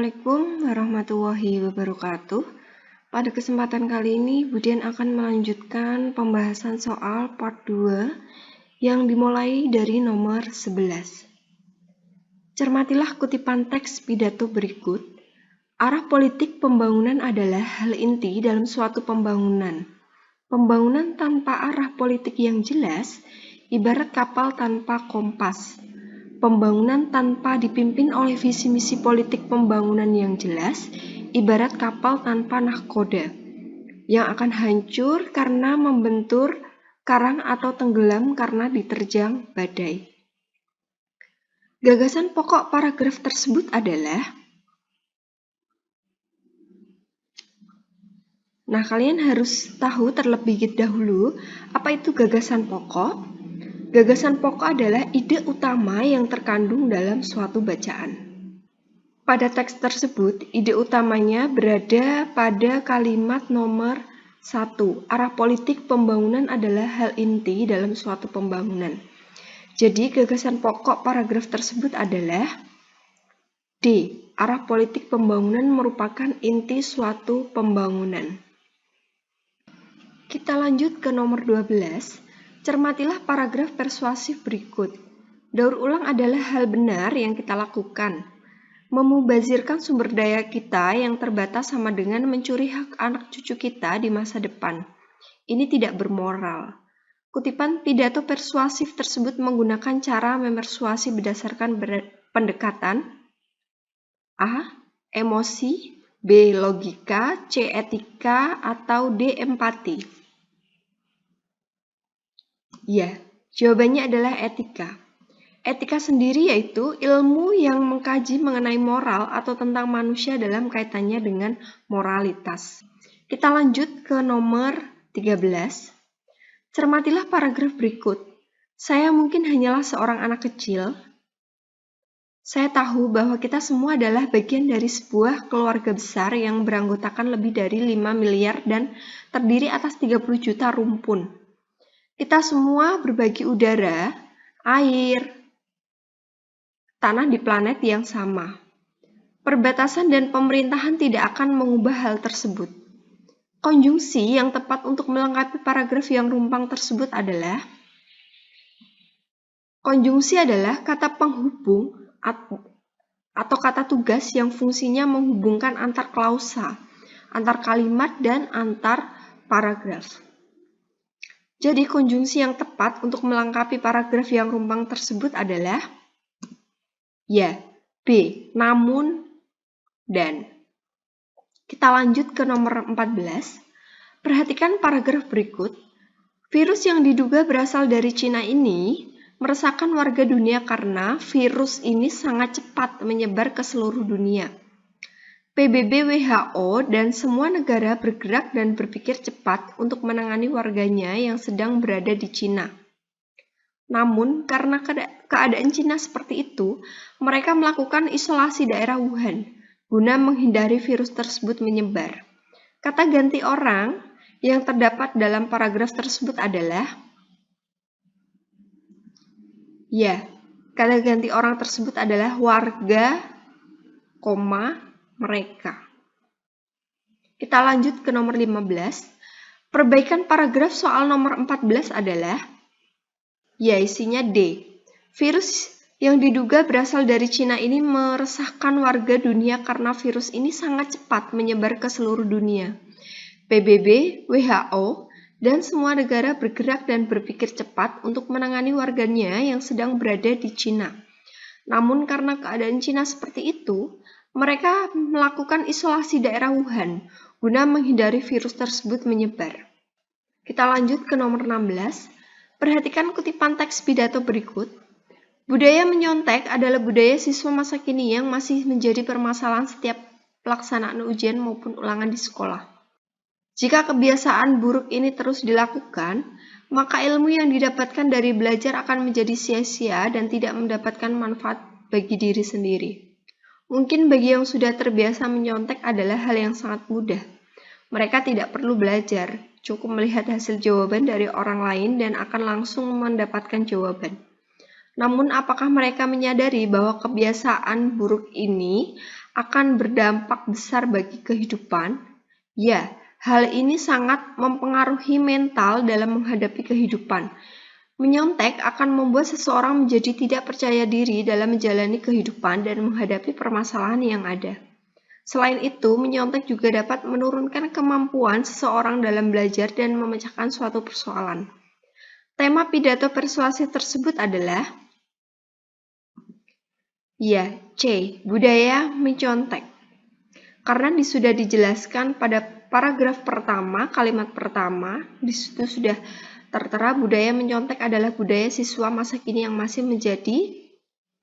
Assalamualaikum warahmatullahi wabarakatuh. Pada kesempatan kali ini, Budian akan melanjutkan pembahasan soal part 2 yang dimulai dari nomor 11. Cermatilah kutipan teks pidato berikut. Arah politik pembangunan adalah hal inti dalam suatu pembangunan. Pembangunan tanpa arah politik yang jelas, ibarat kapal tanpa kompas. Pembangunan tanpa dipimpin oleh visi misi politik pembangunan yang jelas, ibarat kapal tanpa nahkoda, yang akan hancur karena membentur karang atau tenggelam karena diterjang badai. Gagasan pokok paragraf tersebut adalah, kalian harus tahu terlebih dahulu apa itu gagasan pokok. Gagasan pokok adalah ide utama yang terkandung dalam suatu bacaan. Pada teks tersebut, ide utamanya berada pada kalimat nomor 1. Arah politik pembangunan adalah hal inti dalam suatu pembangunan. Jadi, gagasan pokok paragraf tersebut adalah D. Arah politik pembangunan merupakan inti suatu pembangunan. Kita lanjut ke nomor 12. Cermatilah paragraf persuasif berikut. Daur ulang adalah hal benar yang kita lakukan. Memubazirkan sumber daya kita yang terbatas sama dengan mencuri hak anak cucu kita di masa depan. Ini tidak bermoral. Kutipan pidato persuasif tersebut menggunakan cara memersuasi berdasarkan pendekatan A. Emosi, B. Logika, C. Etika, atau D. Empati. Ya, jawabannya adalah etika. Etika sendiri yaitu ilmu yang mengkaji mengenai moral atau tentang manusia dalam kaitannya dengan moralitas. Kita lanjut ke nomor 13. Cermatilah paragraf berikut. Saya mungkin hanyalah seorang anak kecil. Saya tahu bahwa kita semua adalah bagian dari sebuah keluarga besar yang beranggotakan lebih dari 5 miliar dan terdiri atas 30 juta rumpun. Kita semua berbagi udara, air, tanah di planet yang sama. Perbatasan dan pemerintahan tidak akan mengubah hal tersebut. Konjungsi yang tepat untuk melengkapi paragraf yang rumpang tersebut adalah konjungsi adalah kata penghubung atau kata tugas yang fungsinya menghubungkan antar klausa, antar kalimat, dan antar paragraf. Jadi, konjungsi yang tepat untuk melengkapi paragraf yang rumpang tersebut adalah B. Namun, dan. Kita lanjut ke nomor 14. Perhatikan paragraf berikut. Virus yang diduga berasal dari Cina ini meresahkan warga dunia karena virus ini sangat cepat menyebar ke seluruh dunia. PBB, WHO, dan semua negara bergerak dan berpikir cepat untuk menangani warganya yang sedang berada di Cina. Namun, karena keadaan Cina seperti itu, mereka melakukan isolasi daerah Wuhan guna menghindari virus tersebut menyebar. Kata ganti orang yang terdapat dalam paragraf tersebut adalah kata ganti orang tersebut adalah warga, mereka. Kita lanjut ke nomor 15. Perbaikan paragraf soal nomor 14 adalah isinya D. Virus yang diduga berasal dari Cina ini meresahkan warga dunia karena virus ini sangat cepat menyebar ke seluruh dunia. PBB, WHO, dan semua negara bergerak dan berpikir cepat untuk menangani warganya yang sedang berada di Cina. Namun karena keadaan Cina seperti itu, mereka melakukan isolasi daerah Wuhan guna menghindari virus tersebut menyebar. Kita lanjut ke nomor 16. Perhatikan kutipan teks pidato berikut. Budaya menyontek adalah budaya siswa masa kini yang masih menjadi permasalahan setiap pelaksanaan ujian maupun ulangan di sekolah. Jika kebiasaan buruk ini terus dilakukan, maka ilmu yang didapatkan dari belajar akan menjadi sia-sia dan tidak mendapatkan manfaat bagi diri sendiri. Mungkin bagi yang sudah terbiasa menyontek adalah hal yang sangat mudah. Mereka tidak perlu belajar, cukup melihat hasil jawaban dari orang lain dan akan langsung mendapatkan jawaban. Namun, apakah mereka menyadari bahwa kebiasaan buruk ini akan berdampak besar bagi kehidupan? Ya, hal ini sangat mempengaruhi mental dalam menghadapi kehidupan. Menyontek akan membuat seseorang menjadi tidak percaya diri dalam menjalani kehidupan dan menghadapi permasalahan yang ada. Selain itu, menyontek juga dapat menurunkan kemampuan seseorang dalam belajar dan memecahkan suatu persoalan. Tema pidato persuasif tersebut adalah C. Budaya mencontek. Karena sudah dijelaskan pada paragraf pertama, kalimat pertama, di situ sudah tertera budaya mencontek adalah budaya siswa masa kini yang masih menjadi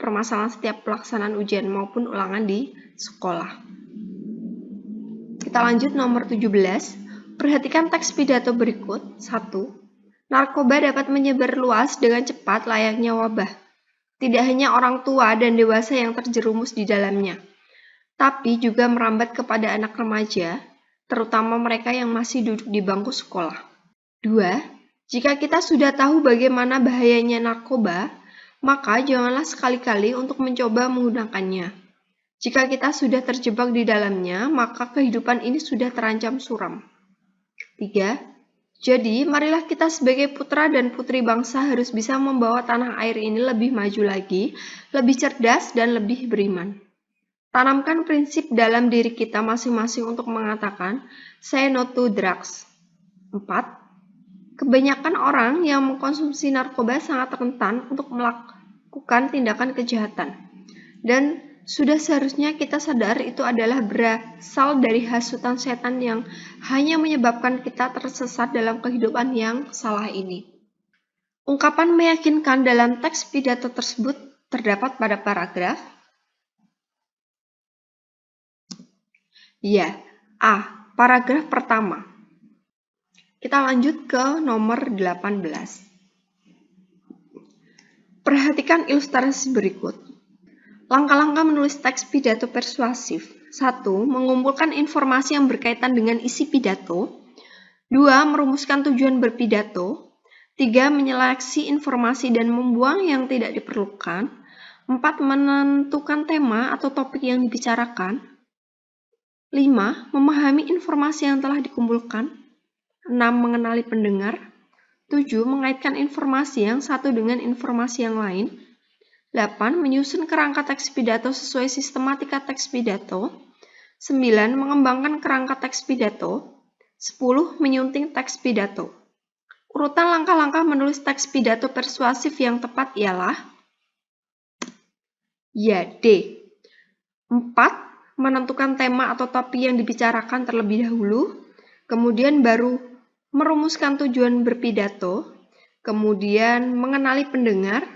permasalahan setiap pelaksanaan ujian maupun ulangan di sekolah. Kita lanjut nomor 17. Perhatikan teks pidato berikut. 1. Narkoba dapat menyebar luas dengan cepat layaknya wabah. Tidak hanya orang tua dan dewasa yang terjerumus di dalamnya, tapi juga merambat kepada anak remaja, terutama mereka yang masih duduk di bangku sekolah. 2. Jika kita sudah tahu bagaimana bahayanya narkoba, maka janganlah sekali-kali untuk mencoba menggunakannya. Jika kita sudah terjebak di dalamnya, maka kehidupan ini sudah terancam suram. 3. Jadi, marilah kita sebagai putra dan putri bangsa harus bisa membawa tanah air ini lebih maju lagi, lebih cerdas, dan lebih beriman. Tanamkan prinsip dalam diri kita masing-masing untuk mengatakan, say no to drugs. 4. Kebanyakan orang yang mengkonsumsi narkoba sangat rentan untuk melakukan tindakan kejahatan. Dan sudah seharusnya kita sadar itu adalah berasal dari hasutan setan yang hanya menyebabkan kita tersesat dalam kehidupan yang salah ini. Ungkapan meyakinkan dalam teks pidato tersebut terdapat pada paragraf A. Paragraf pertama. Kita lanjut ke nomor 18. Perhatikan ilustrasi berikut. Langkah-langkah menulis teks pidato persuasif. 1. Mengumpulkan informasi yang berkaitan dengan isi pidato. 2. Merumuskan tujuan berpidato. 3. Menyeleksi informasi dan membuang yang tidak diperlukan. 4. Menentukan tema atau topik yang dibicarakan. 5. Memahami informasi yang telah dikumpulkan. 6. Mengenali pendengar. 7. Mengaitkan informasi yang satu dengan informasi yang lain. 8. Menyusun kerangka teks pidato sesuai sistematika teks pidato. 9. Mengembangkan kerangka teks pidato. 10. Menyunting teks pidato. Urutan langkah-langkah menulis teks pidato persuasif yang tepat ialah D. 4. Menentukan tema atau topik yang dibicarakan terlebih dahulu, kemudian baru merumuskan tujuan berpidato, kemudian mengenali pendengar,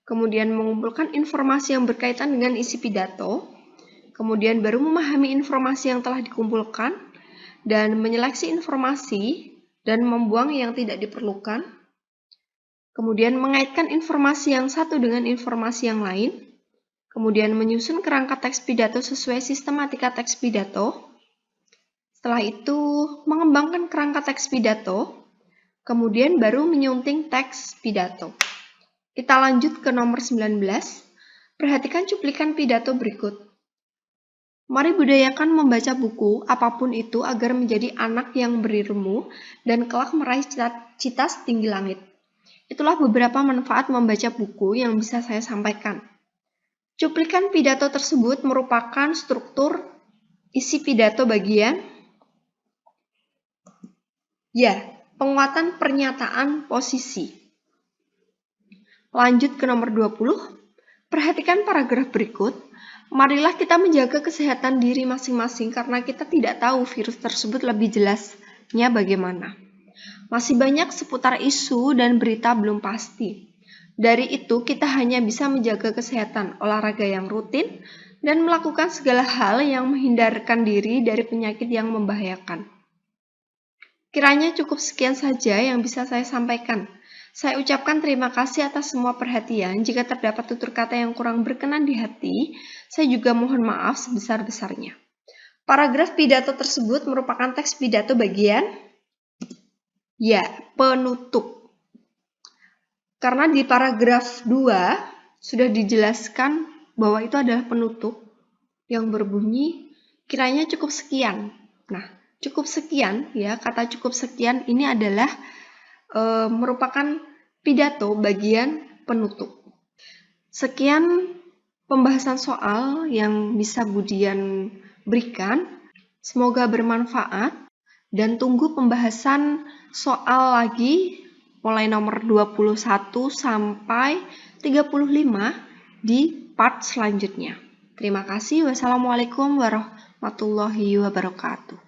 kemudian mengumpulkan informasi yang berkaitan dengan isi pidato, kemudian baru memahami informasi yang telah dikumpulkan, dan menyeleksi informasi dan membuang yang tidak diperlukan, kemudian mengaitkan informasi yang satu dengan informasi yang lain, kemudian menyusun kerangka teks pidato sesuai sistematika teks pidato, setelah itu mengembangkan kerangka teks pidato, kemudian baru menyunting teks pidato. Kita lanjut ke nomor 19. Perhatikan cuplikan pidato berikut. Mari budayakan membaca buku, apapun itu, agar menjadi anak yang berilmu dan kelak meraih cita setinggi langit. Itulah beberapa manfaat membaca buku yang bisa saya sampaikan. Cuplikan pidato tersebut merupakan struktur isi pidato bagian penguatan pernyataan posisi. Lanjut ke nomor 20. Perhatikan paragraf berikut. Marilah kita menjaga kesehatan diri masing-masing karena kita tidak tahu virus tersebut lebih jelasnya bagaimana. Masih banyak seputar isu dan berita belum pasti. Dari itu, kita hanya bisa menjaga kesehatan, olahraga yang rutin, dan melakukan segala hal yang menghindarkan diri dari penyakit yang membahayakan. Kiranya cukup sekian saja yang bisa saya sampaikan. Saya ucapkan terima kasih atas semua perhatian. Jika terdapat tutur kata yang kurang berkenan di hati, saya juga mohon maaf sebesar-besarnya. Paragraf pidato tersebut merupakan teks pidato bagian penutup. Karena di paragraf 2 sudah dijelaskan bahwa itu adalah penutup yang berbunyi kiranya cukup sekian. Nah, cukup sekian ya, kata cukup sekian ini adalah merupakan pidato bagian penutup. Sekian pembahasan soal yang bisa Budian berikan. Semoga bermanfaat dan tunggu pembahasan soal lagi mulai nomor 21 sampai 35 di part selanjutnya. Terima kasih. Wassalamualaikum warahmatullahi wabarakatuh.